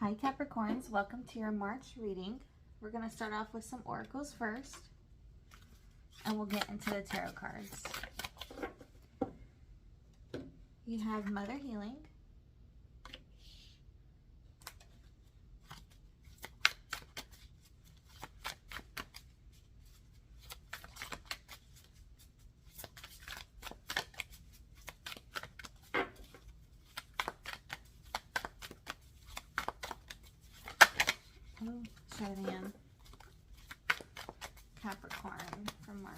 Hi Capricorns, welcome to your March reading. We're going to start off with some oracles first, and we'll get into the tarot cards. You have Mother Healing, try it again. Capricorn for March.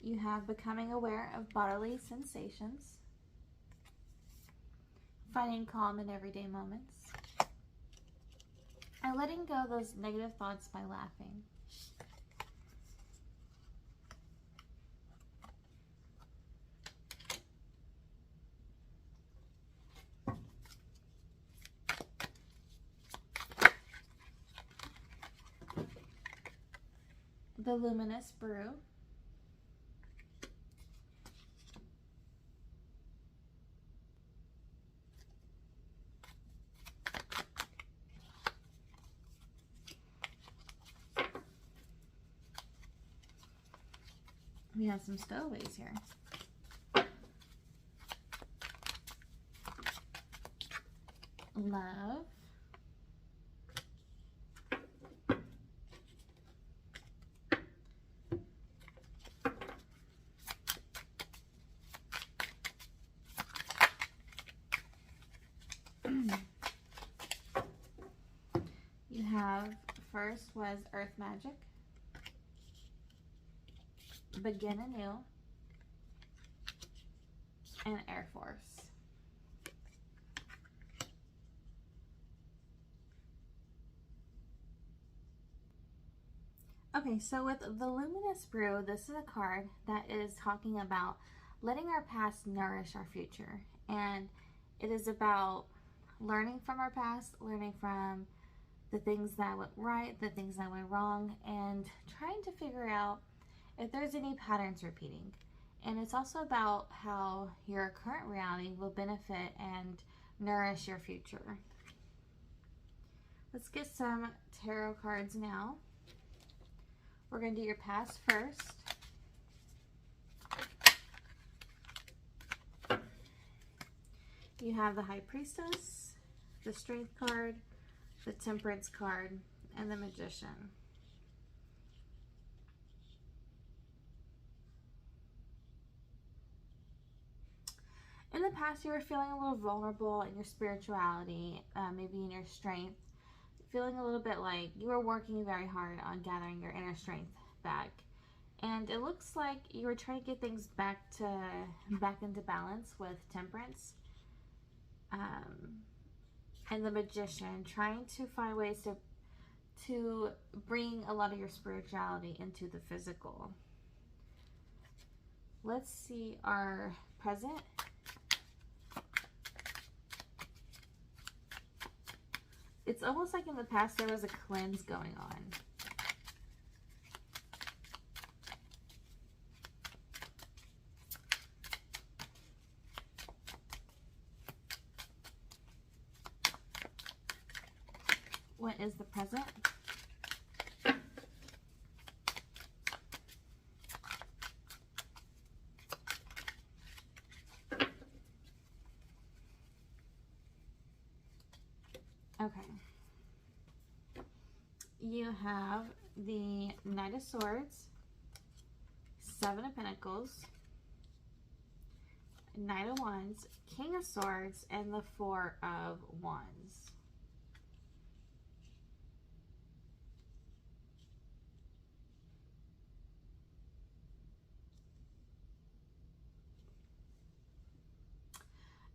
You have becoming aware of bodily sensations, finding calm in everyday moments, and letting go of those negative thoughts by laughing. The Luminous Brew. We have some stowaways here. Love. You have, first was Earth Magic, Begin Anew, and Air Force. Okay, so with the Luminous Brew, this is a card that is talking about letting our past nourish our future. And it is about learning from our past, learning from the things that went right, the things that went wrong, and trying to figure out if there's any patterns repeating. And it's also about how your current reality will benefit and nourish your future. Let's get some tarot cards now. We're going to do your past first. You have the High Priestess, the Strength card, the Temperance card, and the Magician. In the past, you were feeling a little vulnerable in your spirituality, maybe in your strength, feeling a little bit like you were working very hard on gathering your inner strength back. And it looks like you were trying to get things back into balance with Temperance. And the Magician, trying to find ways to bring a lot of your spirituality into the physical. Let's see our present. It's almost like in the past there was a cleanse going on. What is the present? Okay. You have the Knight of Swords, Seven of Pentacles, Knight of Wands, King of Swords, and the Four of Wands.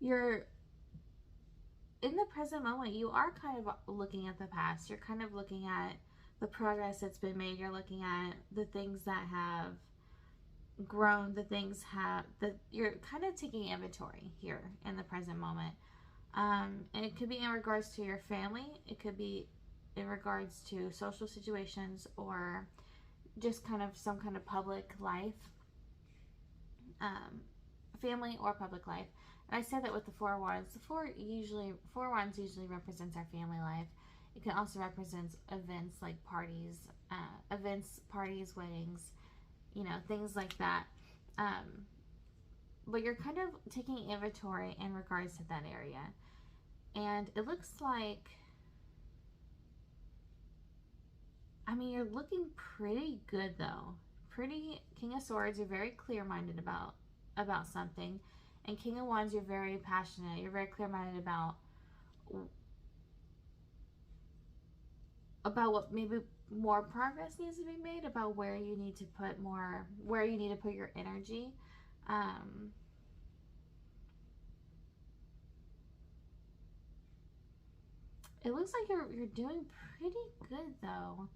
You're in the present moment, you are kind of looking at the past. You're kind of looking at the progress that's been made. You're looking at the things that have grown, that you're kind of taking inventory here in the present moment. And it could be in regards to your family. It could be in regards to social situations, or just kind of some kind of public life. family or public life. And I say that with the Four of Wands. The Four Wands usually represents our family life. It can also represent events like parties, parties, weddings, you know, things like that. But you're kind of taking inventory in regards to that area. And it looks like, I mean, you're looking pretty good though. Pretty King of Swords, you're very clear-minded about something. And King of Wands, you're very passionate. You're very clear-minded about what maybe more progress needs to be made, about where you need to put your energy. It looks like you're doing pretty good though.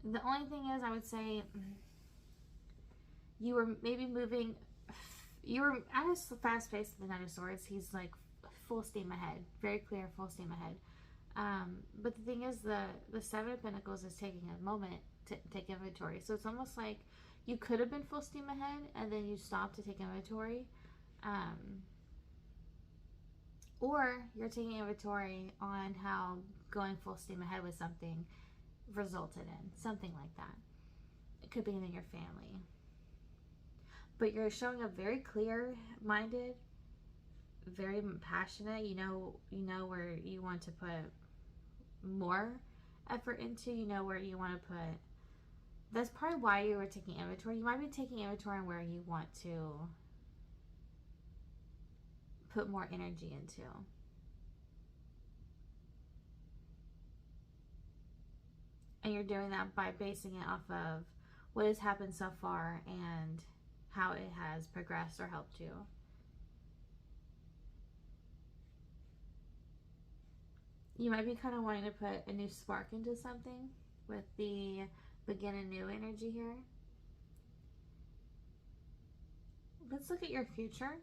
The only thing is, I would say you were maybe moving. You were at a fast pace with the Knight of Swords. He's like full steam ahead, very clear, full steam ahead. But the thing is, the Seven of Pentacles is taking a moment to take inventory. So it's almost like you could have been full steam ahead and then you stopped to take inventory. Or you're taking inventory on how going full steam ahead with something resulted in. Something like that. It could be in your family. But you're showing up very clear-minded, very passionate. You know where you want to put more effort into. You know where you want to put. That's probably why you were taking inventory. You might be taking inventory on where you want to put more energy into. And you're doing that by basing it off of what has happened so far and how it has progressed or helped you. You might be kind of wanting to put a new spark into something with the begin anew energy here. Let's look at your future.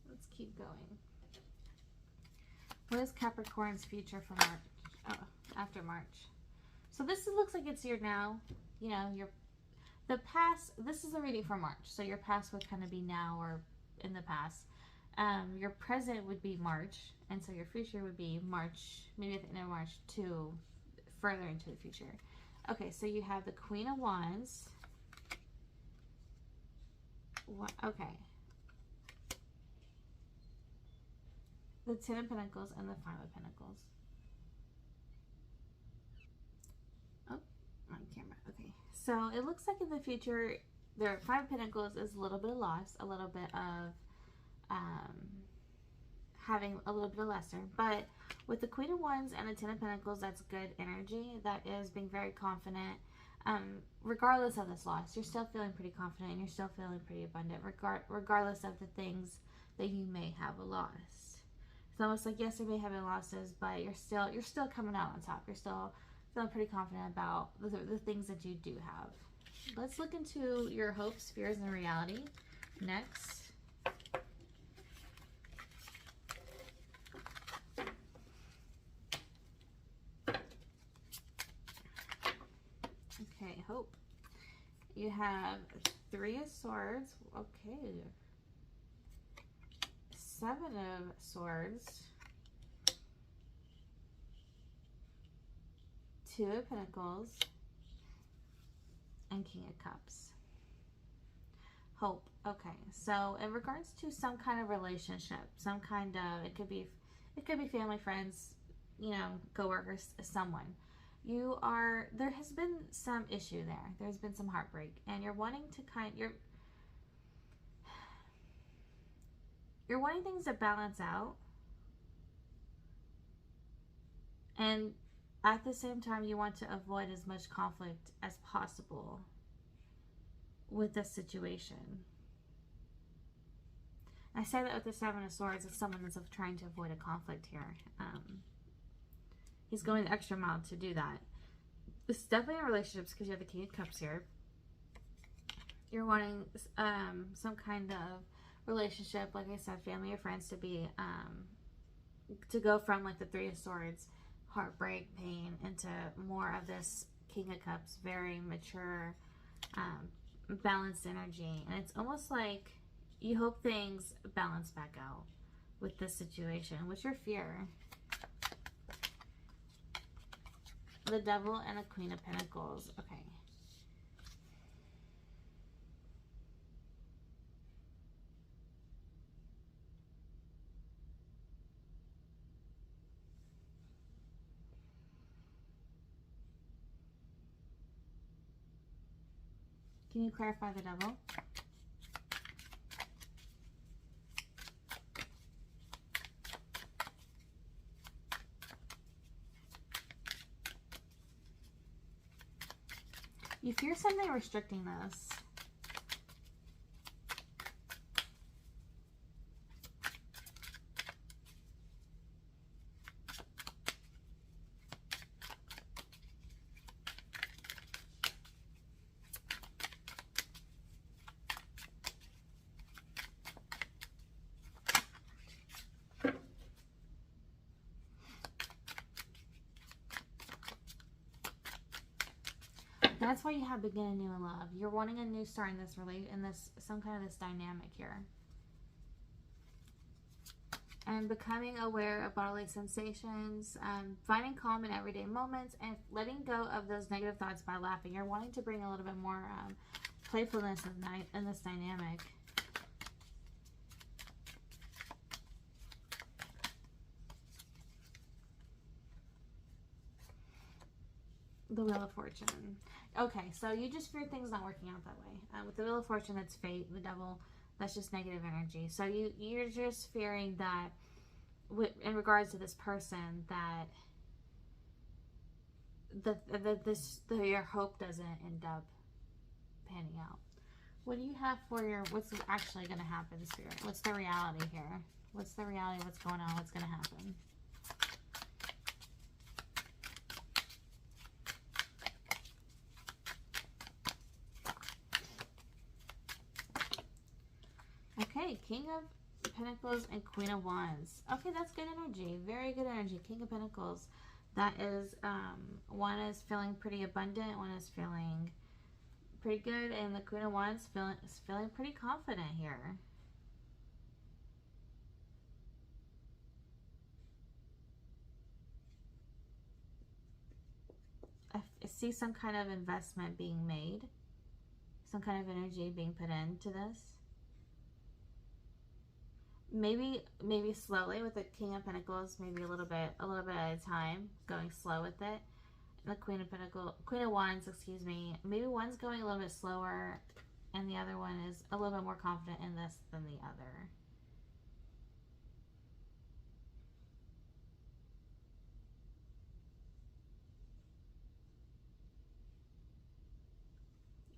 Let's keep going. What is Capricorn's future for March? Oh, after March. So this looks like it's your now. You know, the past. This is a reading for March. So your past would kind of be now or in the past. Your present would be March. And so your future would be March, maybe at the end of March to further into the future. Okay, so you have the Queen of Wands. Okay. The Ten of Pentacles and the Five of Pentacles. Oh, on camera. Okay. So it looks like in the future, the Five of Pentacles is a little bit of loss, a little bit of having a little bit of lesser. But with the Queen of Wands and the Ten of Pentacles, that's good energy. That is being very confident. Regardless of this loss, you're still feeling pretty confident and you're still feeling pretty abundant, regardless of the things that you may have lost. It's almost like, yes, there may have been losses, but you're still coming out on top. You're still feeling pretty confident about the things that you do have. Let's look into your hopes, fears, and reality next. Okay, hope. You have Three of Swords. Okay. Seven of Swords. Two of Pentacles. And King of Cups. Hope. Okay, so in regards to some kind of relationship, some kind of, it could be family, friends, you know, coworkers, someone. There has been some issue there. There's been some heartbreak, and you're wanting to you're wanting things to balance out, and at the same time you want to avoid as much conflict as possible with this situation. I say that with the Seven of Swords, as someone that's trying to avoid a conflict here. He's going the extra mile to do that. This is definitely in relationships because you have the King of Cups here. You're wanting some kind of relationship, like I said, family or friends, to be to go from like the Three of Swords, heartbreak, pain, into more of this King of Cups, very mature, balanced energy. And it's almost like you hope things balance back out with this situation. What's your fear? The Devil and the Queen of Pentacles. Okay. Can you clarify the Devil? You fear something restricting this. That's why you have begin anew in love. You're wanting a new start in this some kind of this dynamic here. And becoming aware of bodily sensations, finding calm in everyday moments, and letting go of those negative thoughts by laughing. You're wanting to bring a little bit more playfulness in this dynamic. The Wheel of Fortune. Okay, so you just fear things not working out that way. With the Wheel of Fortune, that's fate. The Devil, that's just negative energy. So you're just fearing that, in regards to this person, that your hope doesn't end up panning out. What do you have for what's actually going to happen, Spirit? What's the reality here? What's the reality of what's going on? What's going to happen? Okay, King of Pentacles and Queen of Wands. Okay, that's good energy. Very good energy. King of Pentacles. That is, one is feeling pretty abundant. One is feeling pretty good. And the Queen of Wands is feeling pretty confident here. I see some kind of investment being made. Some kind of energy being put into this. Maybe slowly with the King of Pentacles, maybe a little bit at a time, going slow with it. And the Queen of Wands, excuse me, maybe one's going a little bit slower, and the other one is a little bit more confident in this than the other.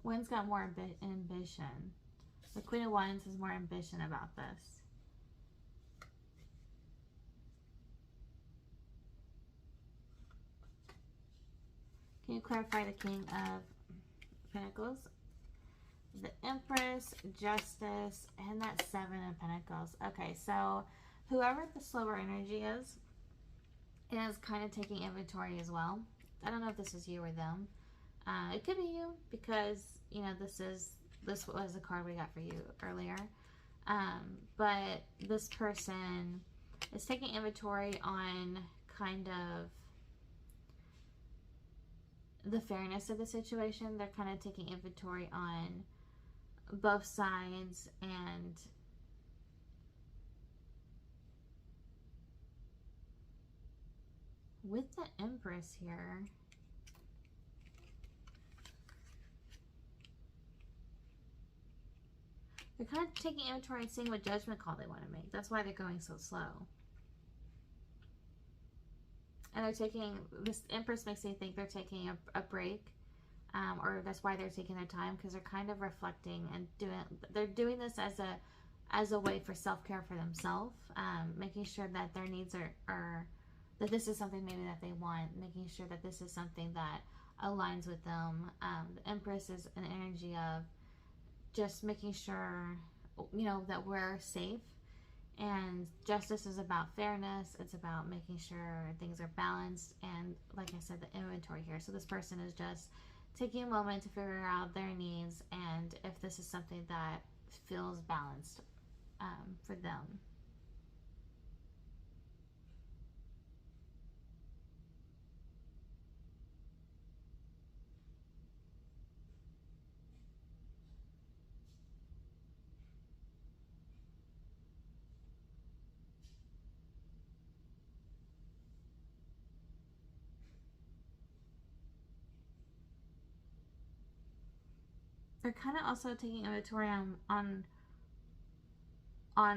One's got more ambition. The Queen of Wands has more ambition about this. Can you clarify the King of Pentacles? The Empress, Justice, and that Seven of Pentacles. Okay, so whoever the slower energy is kind of taking inventory as well. I don't know if this is you or them. It could be you because, you know, this was a card we got for you earlier. But this person is taking inventory on kind of the fairness of the situation. They're kind of taking inventory on both sides, and with the Empress here, they're kind of taking inventory and seeing what judgment call they want to make. That's why they're going so slow. And they're taking, this Empress makes me think they're taking a break, or that's why they're taking their time, because they're kind of reflecting and they're doing this as a way for self-care for themselves, making sure that their needs are, that this is something maybe that they want, making sure that this is something that aligns with them. The Empress is an energy of just making sure, you know, that we're safe. And Justice is about fairness. It's about making sure things are balanced. And like I said, the inventory here. So this person is just taking a moment to figure out their needs and if this is something that feels balanced for them. They're kind of also taking inventory on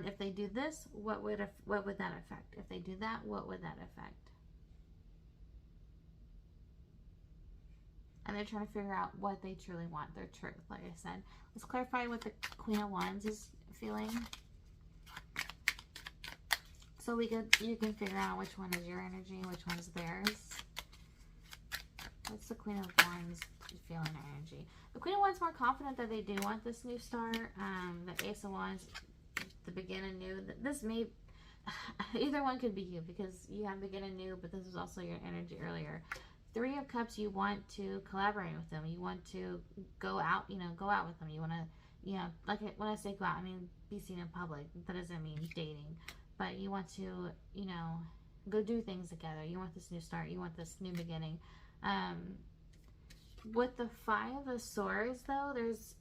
if they do this, what would that affect? If they do that, what would that affect? And they're trying to figure out what they truly want, their truth. Like I said, let's clarify what the Queen of Wands is feeling. So you can figure out which one is your energy and which one is theirs. What's the Queen of Wands feeling energy? The Queen of Wands more confident that they do want this new start. The Ace of Wands, the begin anew. This may, either one could be you, because you have begin anew, but this was also your energy earlier. Three of Cups, you want to collaborate with them. You want to go out, go out with them. You want to, like when I say go out, I mean be seen in public. That doesn't mean dating. But you want to, go do things together. You want this new start. You want this new beginning. With the Five of Swords, though, there's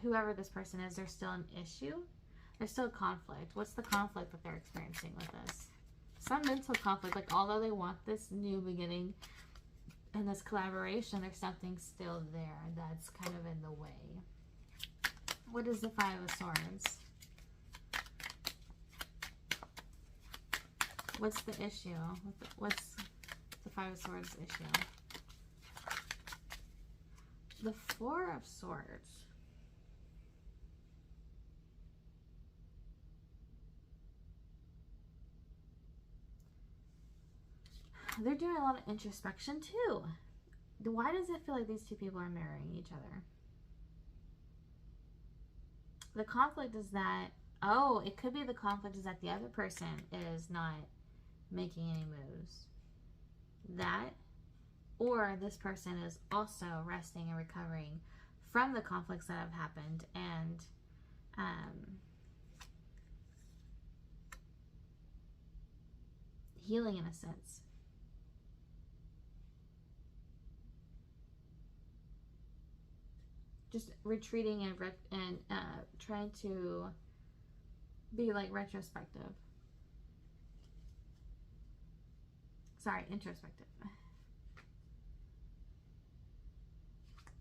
whoever this person is, there's still an issue. There's still conflict. What's the conflict that they're experiencing with this? Some mental conflict. Like, although they want this new beginning and this collaboration, there's something still there that's kind of in the way. What is the Five of Swords? What's the issue? What's the Five of Swords issue? The Four of Swords. They're doing a lot of introspection too. Why does it feel like these two people are marrying each other? The conflict is that, it could be the conflict is that the other person is not making any moves. That, or this person is also resting and recovering from the conflicts that have happened and healing in a sense. Just retreating and trying to be like retrospective. Sorry, introspective.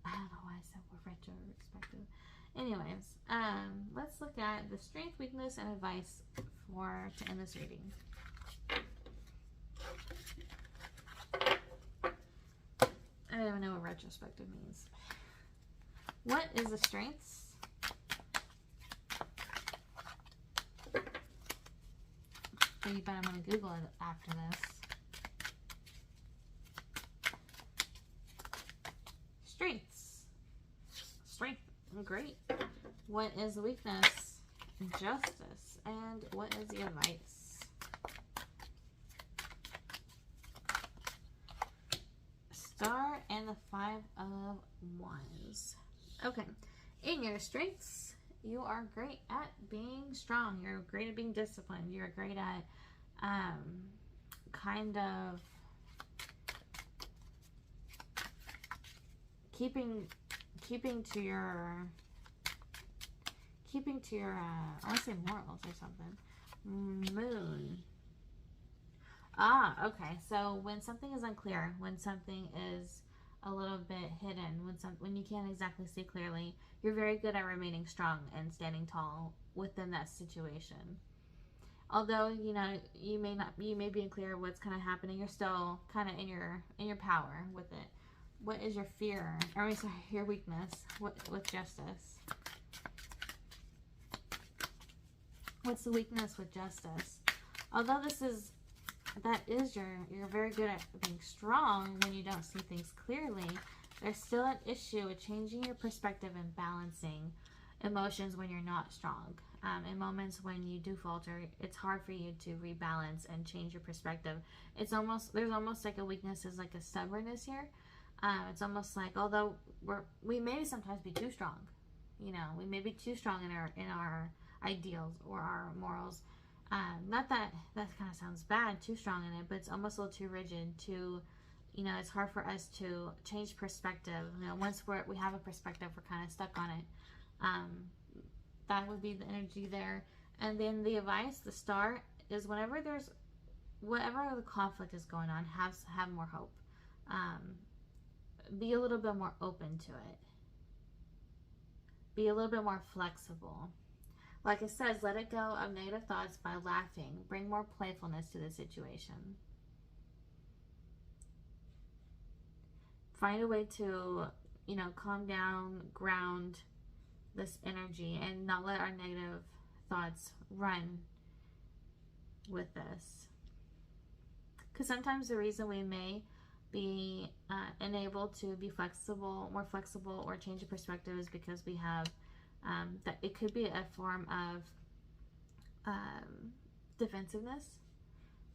I don't know why I said retrospective. Anyways, let's look at the strength, weakness, and advice to end this reading. I don't even know what retrospective means. What is the strengths? So you bet I'm going to Google it after this. Strengths. Strength. Great. What is the weakness? Justice. And what is the advice? Star and the Five of Wands. Okay. In your strengths, you are great at being strong. You're great at being disciplined. You're great at kind of keeping to your I want to say morals or something. Moon. Okay. So when something is unclear, when something is a little bit hidden, when you can't exactly see clearly, you're very good at remaining strong and standing tall within that situation. Although you may be unclear what's kind of happening, you're still kind of in your power with it. What is your fear? Or sorry, your weakness with justice? What's the weakness with justice? Although you're very good at being strong when you don't see things clearly, there's still an issue with changing your perspective and balancing emotions when you're not strong. In moments when you do falter, it's hard for you to rebalance and change your perspective. There's almost like a weakness is like a stubbornness here. It's almost like, although we may sometimes be too strong, you know, we may be too strong in our ideals or our morals. Not that that kind of sounds bad, too strong in it, but it's almost a little too rigid. Too, you know, it's hard for us to change perspective. You know, once we have a perspective, we're kind of stuck on it. That would be the energy there. And then the advice, the star, is whenever there's whatever the conflict is going on, have more hope. Be a little bit more open to it. Be a little bit more flexible. Like it says, let it go of negative thoughts by laughing. Bring more playfulness to the situation. Find a way to, you know, calm down, ground this energy, and not let our negative thoughts run with this. Because sometimes the reason we may be unable to be more flexible, or change of perspective is because we have that it could be a form of defensiveness,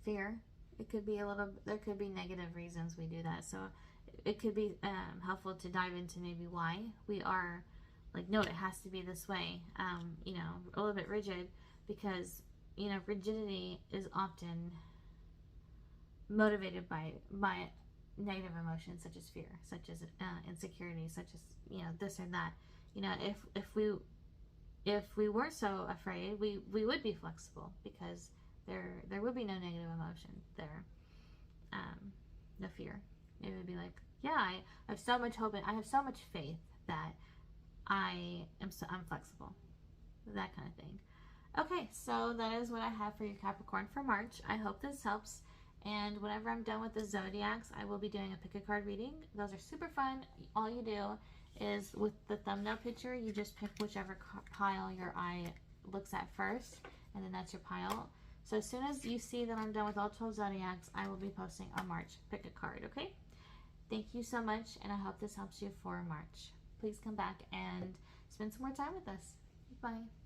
fear. It could be there could be negative reasons we do that. So it could be helpful to dive into maybe why we are like, no, it has to be this way, you know, a little bit rigid, because, you know, rigidity is often motivated by negative emotions such as fear, such as insecurity, such as, you know, this or that. You know, if we weren't so afraid, we would be flexible, because there would be no negative emotion there, no fear. It would be like, yeah, I have so much hope and I have so much faith that I'm flexible, that kind of thing. Okay, so that is what I have for you, Capricorn, for March. I hope this helps. And whenever I'm done with the zodiacs, I will be doing a pick a card reading. Those are super fun. All you do is, with the thumbnail picture, you just pick whichever pile your eye looks at first, and then that's your pile. So as soon as you see that I'm done with all 12 zodiacs, I will be posting a March pick a card, okay? Thank you so much, and I hope this helps you for March. Please come back and spend some more time with us. Bye.